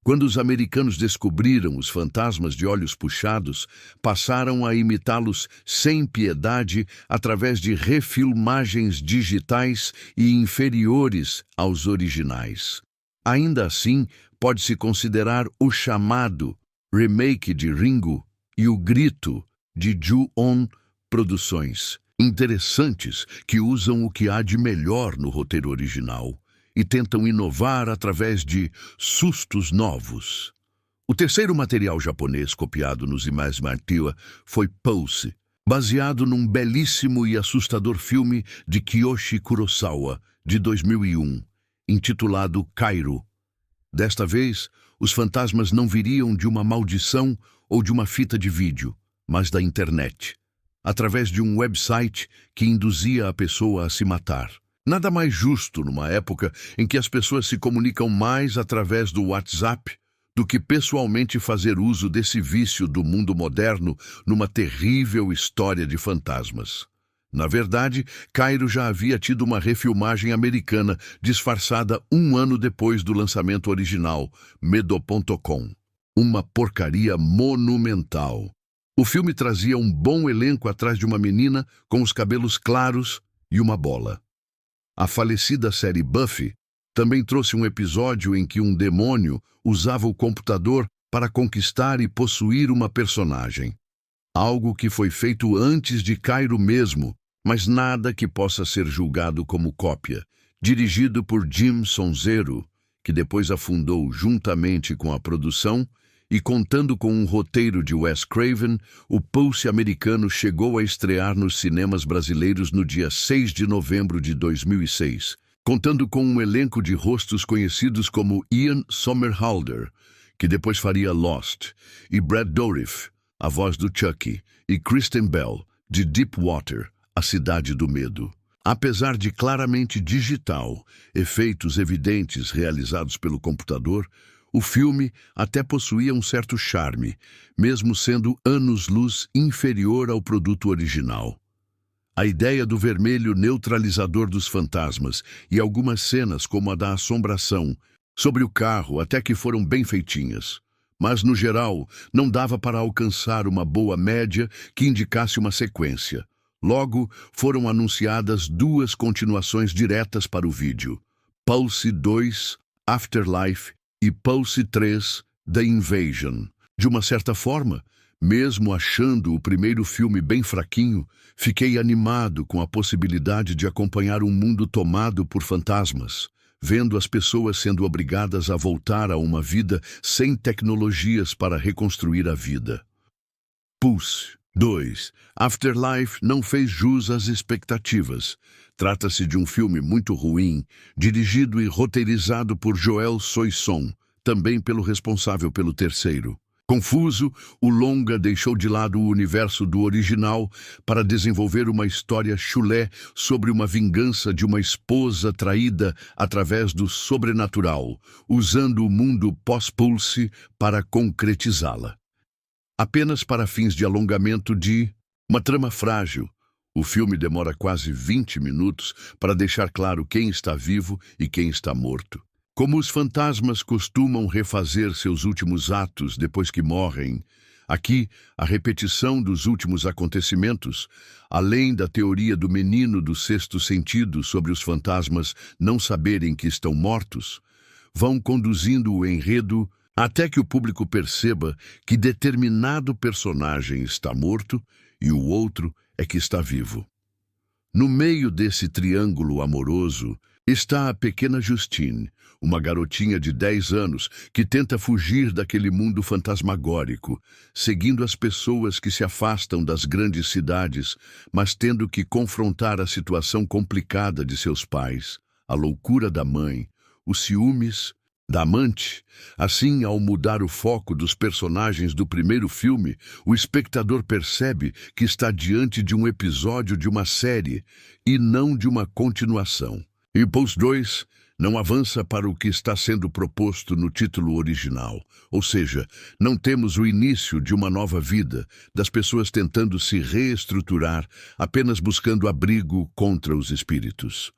Quando os americanos descobriram os fantasmas de olhos puxados, passaram a imitá-los sem piedade através de refilmagens digitais e inferiores aos originais. Ainda assim, pode-se considerar O Chamado, remake de Ringo, e O Grito, de Ju-On Produções, interessantes que usam o que há de melhor no roteiro original e tentam inovar através de sustos novos. O terceiro material japonês copiado nos Images Martyrs foi Pulse, baseado num belíssimo e assustador filme de Kiyoshi Kurosawa, de 2001, intitulado Kairo. Desta vez, os fantasmas não viriam de uma maldição ou de uma fita de vídeo, mas da internet, através de um website que induzia a pessoa a se matar. Nada mais justo numa época em que as pessoas se comunicam mais através do WhatsApp do que pessoalmente fazer uso desse vício do mundo moderno numa terrível história de fantasmas. Na verdade, Kairo já havia tido uma refilmagem americana disfarçada 1 ano depois do lançamento original, Medo.com. Uma porcaria monumental. O filme trazia um bom elenco atrás de uma menina com os cabelos claros e uma bola. A falecida série Buffy também trouxe um episódio em que um demônio usava o computador para conquistar e possuir uma personagem. Algo que foi feito antes de Kairo mesmo, mas nada que possa ser julgado como cópia. Dirigido por Jim Sonzero, que depois afundou juntamente com a produção, e contando com um roteiro de Wes Craven, o Pulse americano chegou a estrear nos cinemas brasileiros no dia 6 de novembro de 2006, contando com um elenco de rostos conhecidos como Ian Somerhalder, que depois faria Lost, e Brad Dourif, a voz do Chucky, e Kristen Bell, de Deepwater, A Cidade do Medo. Apesar de claramente digital, efeitos evidentes realizados pelo computador, o filme até possuía um certo charme, mesmo sendo anos-luz inferior ao produto original. A ideia do vermelho neutralizador dos fantasmas e algumas cenas como a da assombração sobre o carro até que foram bem feitinhas. Mas, no geral, não dava para alcançar uma boa média que indicasse uma sequência. Logo, foram anunciadas 2 continuações diretas para o vídeo: Pulse 2, Afterlife, e Pulse 3, The Invasion. De uma certa forma, mesmo achando o primeiro filme bem fraquinho, fiquei animado com a possibilidade de acompanhar um mundo tomado por fantasmas, vendo as pessoas sendo obrigadas a voltar a uma vida sem tecnologias para reconstruir a vida. Pulse 2, Afterlife não fez jus às expectativas. Trata-se de um filme muito ruim, dirigido e roteirizado por Joel Soisson, também pelo responsável pelo terceiro. Confuso, o longa deixou de lado o universo do original para desenvolver uma história chulé sobre uma vingança de uma esposa traída através do sobrenatural, usando o mundo pós-Pulse para concretizá-la. Apenas para fins de alongamento de uma trama frágil, o filme demora quase 20 minutos para deixar claro quem está vivo e quem está morto. Como os fantasmas costumam refazer seus últimos atos depois que morrem, aqui a repetição dos últimos acontecimentos, além da teoria do menino do sexto sentido sobre os fantasmas não saberem que estão mortos, vão conduzindo o enredo até que o público perceba que determinado personagem está morto e o outro é que está vivo. No meio desse triângulo amoroso está a pequena Justine, uma garotinha de 10 anos que tenta fugir daquele mundo fantasmagórico, seguindo as pessoas que se afastam das grandes cidades, mas tendo que confrontar a situação complicada de seus pais, a loucura da mãe, os ciúmes da amante. Assim, ao mudar o foco dos personagens do primeiro filme, o espectador percebe que está diante de um episódio de uma série e não de uma continuação. E Pulse 2 não avança para o que está sendo proposto no título original, ou seja, não temos o início de uma nova vida, das pessoas tentando se reestruturar, apenas buscando abrigo contra os espíritos.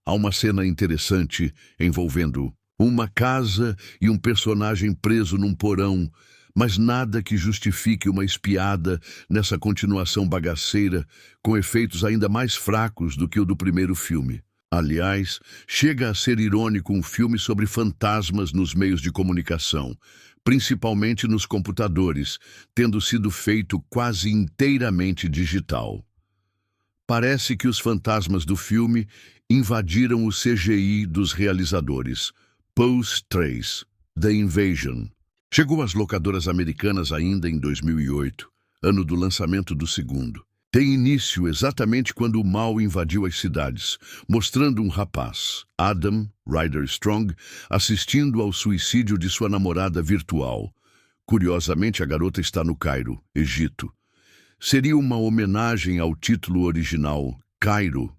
Há uma cena interessante envolvendo Uma casa e um personagem preso num porão, mas nada que justifique uma espiada nessa continuação bagaceira, com efeitos ainda mais fracos do que o do primeiro filme. Aliás, chega a ser irônico um filme sobre fantasmas nos meios de comunicação, principalmente nos computadores, tendo sido feito quase inteiramente digital. Parece que os fantasmas do filme invadiram o CGI dos realizadores. Pose 3, The Invasion. Chegou às locadoras americanas ainda em 2008, ano do lançamento do segundo. Tem início exatamente quando o mal invadiu as cidades, mostrando um rapaz, Adam Ryder Strong, assistindo ao suicídio de sua namorada virtual. Curiosamente, a garota está no Cairo, Egito. Seria uma homenagem ao título original, Cairo.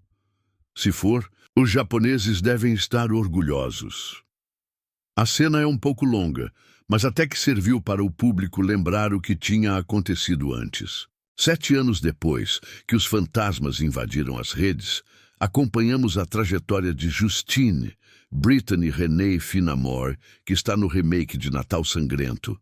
Se for, os japoneses devem estar orgulhosos. A cena é um pouco longa, mas até que serviu para o público lembrar o que tinha acontecido antes. 7 anos depois que os fantasmas invadiram as redes, acompanhamos a trajetória de Justine, Brittany Renee Finamore, que está no remake de Natal Sangrento.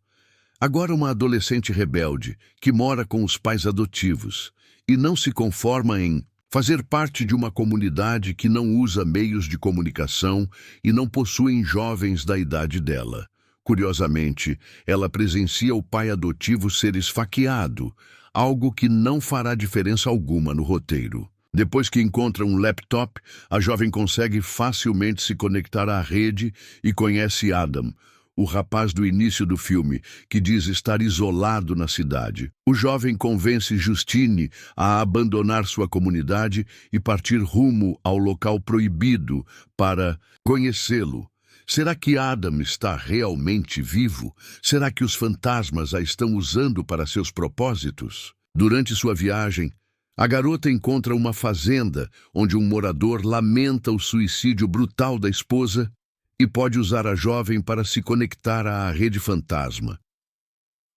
Agora uma adolescente rebelde que mora com os pais adotivos e não se conforma em fazer parte de uma comunidade que não usa meios de comunicação e não possuem jovens da idade dela. Curiosamente, ela presencia o pai adotivo ser esfaqueado, algo que não fará diferença alguma no roteiro. Depois que encontra um laptop, a jovem consegue facilmente se conectar à rede e conhece Adam, o rapaz do início do filme, que diz estar isolado na cidade. O jovem convence Justine a abandonar sua comunidade e partir rumo ao local proibido para conhecê-lo. Será que Adam está realmente vivo? Será que os fantasmas a estão usando para seus propósitos? Durante sua viagem, a garota encontra uma fazenda onde um morador lamenta o suicídio brutal da esposa e pode usar a jovem para se conectar à rede fantasma.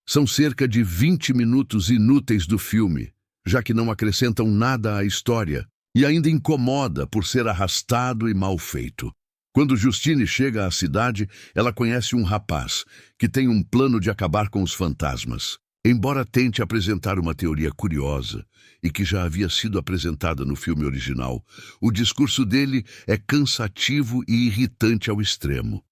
São cerca de 20 minutos inúteis do filme, já que não acrescentam nada à história, e ainda incomoda por ser arrastado e mal feito. Quando Justine chega à cidade, ela conhece um rapaz que tem um plano de acabar com os fantasmas. Embora tente apresentar uma teoria curiosa e que já havia sido apresentada no filme original, o discurso dele é cansativo e irritante ao extremo.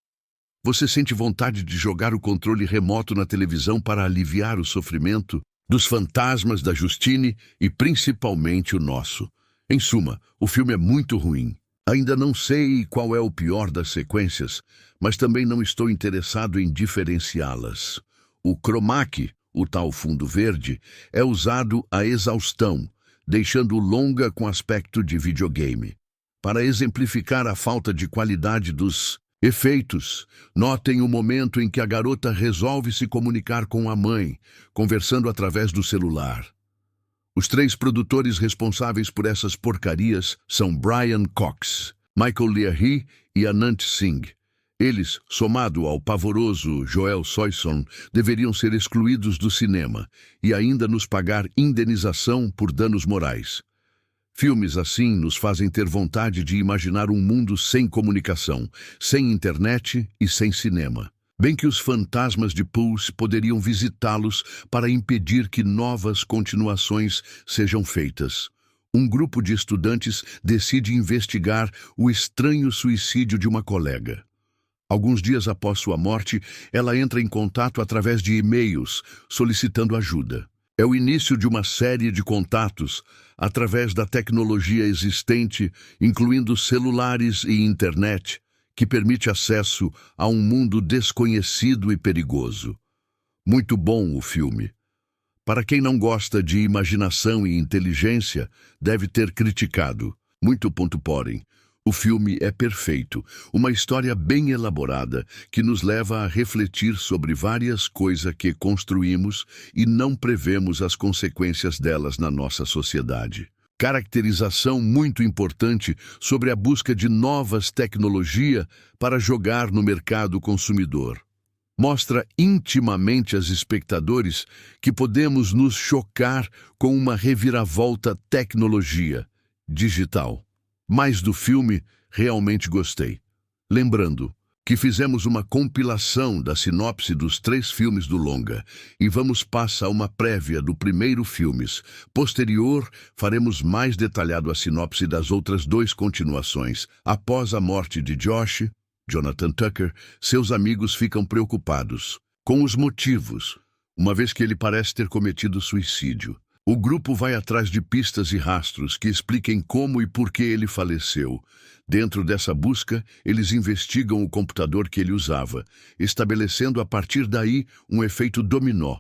Você sente vontade de jogar o controle remoto na televisão para aliviar o sofrimento dos fantasmas da Justine e principalmente o nosso. Em suma, o filme é muito ruim. Ainda não sei qual é o pior das sequências, mas também não estou interessado em diferenciá-las. O chroma key, o tal fundo verde, é usado à exaustão, deixando-o longa com aspecto de videogame. Para exemplificar a falta de qualidade dos efeitos, notem o momento em que a garota resolve se comunicar com a mãe, conversando através do celular. Os 3 produtores responsáveis por essas porcarias são Brian Cox, Michael Leahy e Anant Singh. Eles, somado ao pavoroso Joel Soisson, deveriam ser excluídos do cinema e ainda nos pagar indenização por danos morais. Filmes assim nos fazem ter vontade de imaginar um mundo sem comunicação, sem internet e sem cinema. Bem que os fantasmas de Pose poderiam visitá-los para impedir que novas continuações sejam feitas. Um grupo de estudantes decide investigar o estranho suicídio de uma colega. Alguns dias após sua morte, ela entra em contato através de e-mails, solicitando ajuda. É o início de uma série de contatos através da tecnologia existente, incluindo celulares e internet, que permite acesso a um mundo desconhecido e perigoso. Muito bom o filme. Para quem não gosta de imaginação e inteligência, deve ter criticado. Muito ponto porém. O filme é perfeito, uma história bem elaborada que nos leva a refletir sobre várias coisas que construímos e não prevemos as consequências delas na nossa sociedade. Caracterização muito importante sobre a busca de novas tecnologias para jogar no mercado consumidor. Mostra intimamente aos espectadores que podemos nos chocar com uma reviravolta tecnologia digital. Mais do filme, realmente gostei. Lembrando, que fizemos uma compilação da sinopse dos 3 filmes do longa e vamos passar uma prévia do primeiro filmes. Posterior, faremos mais detalhado a sinopse das outras 2 continuações. Após a morte de Josh, Jonathan Tucker, seus amigos ficam preocupados com os motivos, uma vez que ele parece ter cometido suicídio. O grupo vai atrás de pistas e rastros que expliquem como e por que ele faleceu. Dentro dessa busca, eles investigam o computador que ele usava, estabelecendo a partir daí um efeito dominó,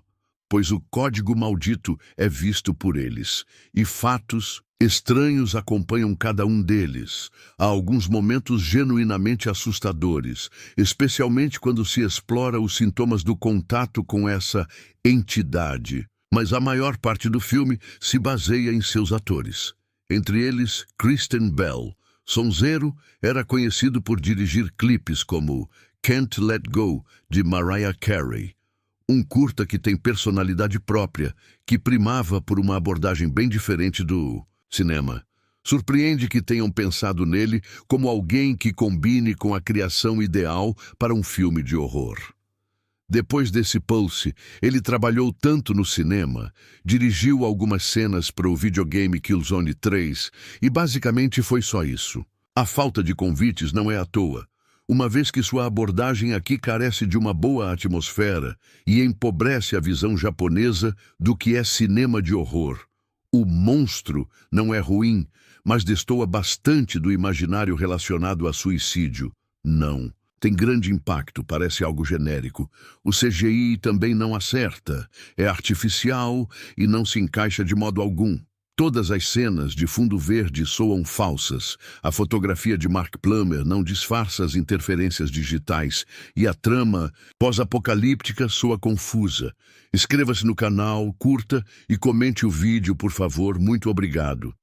pois o código maldito é visto por eles, e fatos estranhos acompanham cada um deles. Há alguns momentos genuinamente assustadores, especialmente quando se explora os sintomas do contato com essa entidade. Mas a maior parte do filme se baseia em seus atores. Entre eles, Kristen Bell. Sonzeiro era conhecido por dirigir clipes como Can't Let Go, de Mariah Carey. Um curta que tem personalidade própria, que primava por uma abordagem bem diferente do cinema. Surpreende que tenham pensado nele como alguém que combine com a criação ideal para um filme de horror. Depois desse Pulse, ele trabalhou tanto no cinema, dirigiu algumas cenas para o videogame Killzone 3 e basicamente foi só isso. A falta de convites não é à toa, uma vez que sua abordagem aqui carece de uma boa atmosfera e empobrece a visão japonesa do que é cinema de horror. O monstro não é ruim, mas destoa bastante do imaginário relacionado a suicídio. Não. Tem grande impacto, parece algo genérico. O CGI também não acerta, é artificial e não se encaixa de modo algum. Todas as cenas de fundo verde soam falsas, a fotografia de Mark Plummer não disfarça as interferências digitais e a trama pós-apocalíptica soa confusa. Inscreva-se no canal, curta e comente o vídeo, por favor. Muito obrigado.